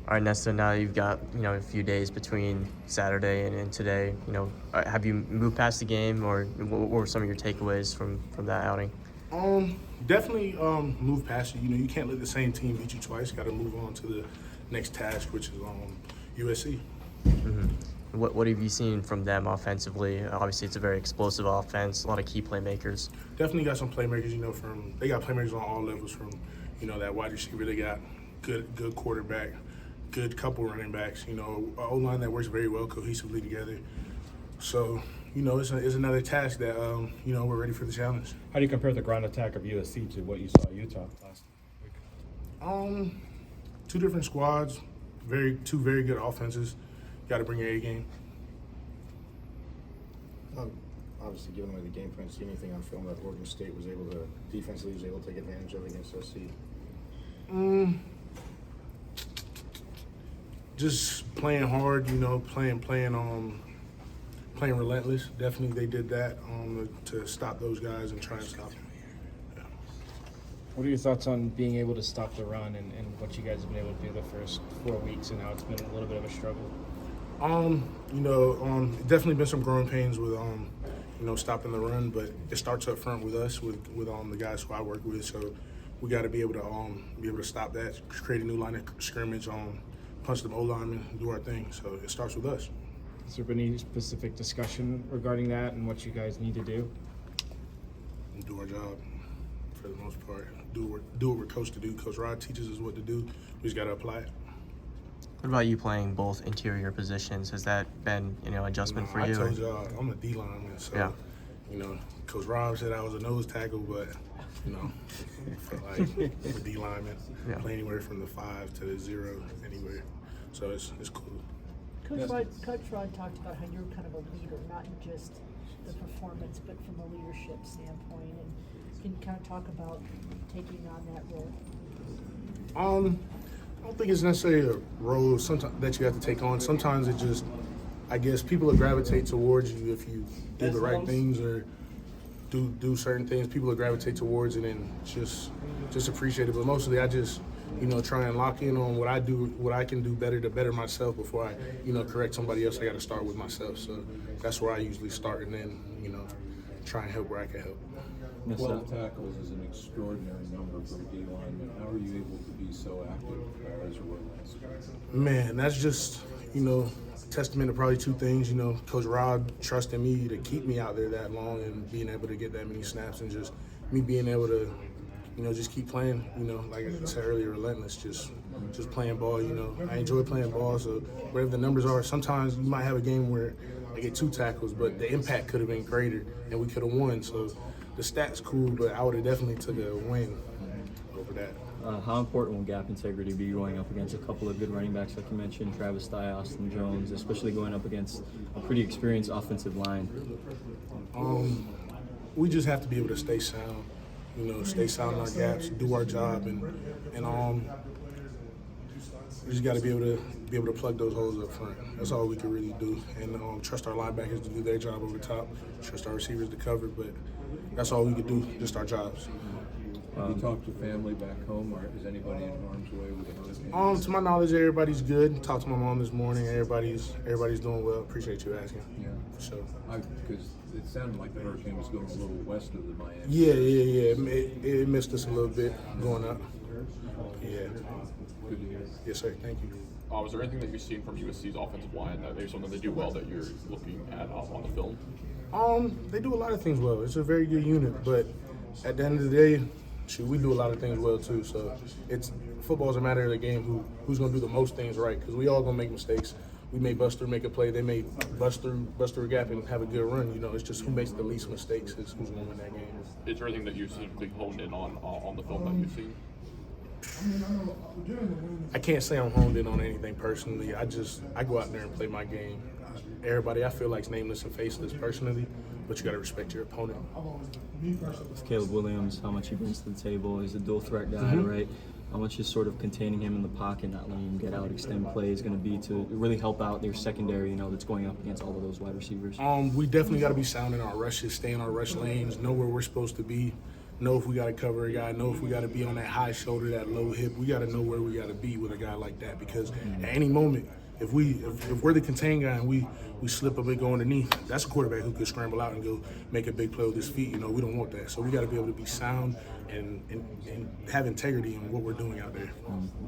All right, Nesta, now you've got, a few days between Saturday and today. Have you moved past the game, or what were some of your takeaways from that outing? Definitely move past it. You can't let the same team beat you twice. Got to move on to the next task, which is USC. Mm-hmm. What have you seen from them offensively? Obviously, it's a very explosive offense, a lot of key playmakers. Definitely got some playmakers. They got playmakers on all levels. From that wide receiver, they got good quarterback, good couple running backs. A O-line that works very well cohesively together. So it's another task that we're ready for the challenge. How do you compare the ground attack of USC to what you saw at Utah last week? Two different squads, two very good offenses. Got to bring your A game. Obviously, given away the game plan, see anything on film that Oregon State was able to defensively take advantage of against USC? Just playing hard, playing relentless. Definitely, they did that to stop those guys and try and stop them. Yeah. What are your thoughts on being able to stop the run and what you guys have been able to do the first 4 weeks and how it's been a little bit of a struggle? Definitely been some growing pains with stopping the run, but it starts up front with us, with the guys who I work with. So we got to be able to stop that, create a new line of scrimmage, punch them O-linemen, do our thing. So it starts with us. Has there been any specific discussion regarding that and what you guys need to do? Do our job for the most part. Do what we're coached to do. Coach Rod teaches us what to do. We just got to apply it. What about you playing both interior positions? Has that been, adjustment for you? I told y'all, I'm a D lineman, so, yeah. Coach Rob said I was a nose tackle, but, I felt like I'm a D lineman. Yeah. Play anywhere from the 5 to the 0, anywhere. So it's cool. Coach Rod talked about how you're kind of a leader, not in just the performance, but from a leadership standpoint. And can you kind of talk about taking on that role? I don't think it's necessarily a role that you have to take on. Sometimes it just, I guess, people will gravitate towards you if you do the right things or do certain things. People will gravitate towards it and just appreciate it. But mostly, I just try and lock in on what I can do better to better myself before I correct somebody else. I got to start with myself. So that's where I usually start, and then try and help where I can help. 12 tackles is an extraordinary number for a D lineman. How are you able to be so active as you were last week? Man, that's just, testament to probably two things. Coach Rod trusting me to keep me out there that long and being able to get that many snaps, and just me being able to, just keep playing, like I said earlier, relentless, just playing ball. I enjoy playing ball, so whatever the numbers are, sometimes you might have a game where I get 2 tackles, but the impact could have been greater and we could have won. So the stats cool, but I would have definitely took a win over that. How important will gap integrity be going up against a couple of good running backs like you mentioned, Travis Dye, Austin Jones, especially going up against a pretty experienced offensive line? We just have to be able to stay sound, stay sound in our gaps, do our job, and we just got to be able to plug those holes up front. That's all we can really do, and trust our linebackers to do their job over top, trust our receivers to cover, but that's all we can do, just our jobs. Have you talked to family back home, or is anybody in harm's way with the hurricane? To my knowledge, everybody's good. Talked to my mom this morning. Everybody's doing well. Appreciate you asking. Yeah. For sure. Because it sounded like the hurricane was going a little west of the Miami. Yeah. It missed us a little bit going up. Yeah. Good to hear. Yes, sir. Thank you. Was there anything that you've seen from USC's offensive line that maybe something they do well that you're looking at on the film? They do a lot of things well. It's a very good unit, but at the end of the day, we do a lot of things well too. So football's a matter of the game. Who's going to do the most things right? Because we all going to make mistakes. We may bust through, make a play. They may bust through a gap and have a good run. It's just who makes the least mistakes is who's going to win that game. Is there anything that you specifically honed in on the film that you've seen? I can't say I'm honed in on anything personally. I go out there and play my game. Everybody I feel like is nameless and faceless personally, but you got to respect your opponent. With Caleb Williams, how much he brings to the table. He's a dual threat guy, right? How much is sort of containing him in the pocket, not letting him get out, extend play is going to be to really help out their secondary, that's going up against all of those wide receivers? We definitely got to be sound in our rushes, stay in our rush lanes, know where we're supposed to be. know if we got to cover a guy, know if we got to be on that high shoulder, that low hip. We got to know where we got to be with a guy like that, because at any moment, if we're the contain guy and we slip up and go underneath, that's a quarterback who could scramble out and go make a big play with his feet. You know, we don't want that. So we got to be able to be sound and have integrity in what we're doing out there.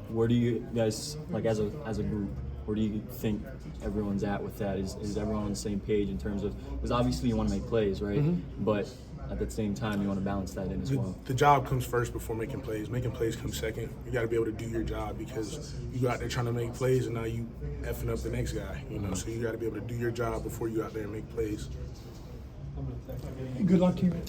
Where do you guys, like as a group, where do you think everyone's at with that? Is everyone on the same page in terms of, because obviously you want to make plays, right? But at the same time, you want to balance that in as well. The job comes first before making plays. Making plays comes second. You got to be able to do your job, because you go out there trying to make plays and now you effing up the next guy. You know, so you got to be able to do your job before you out there and make plays. Good luck to you.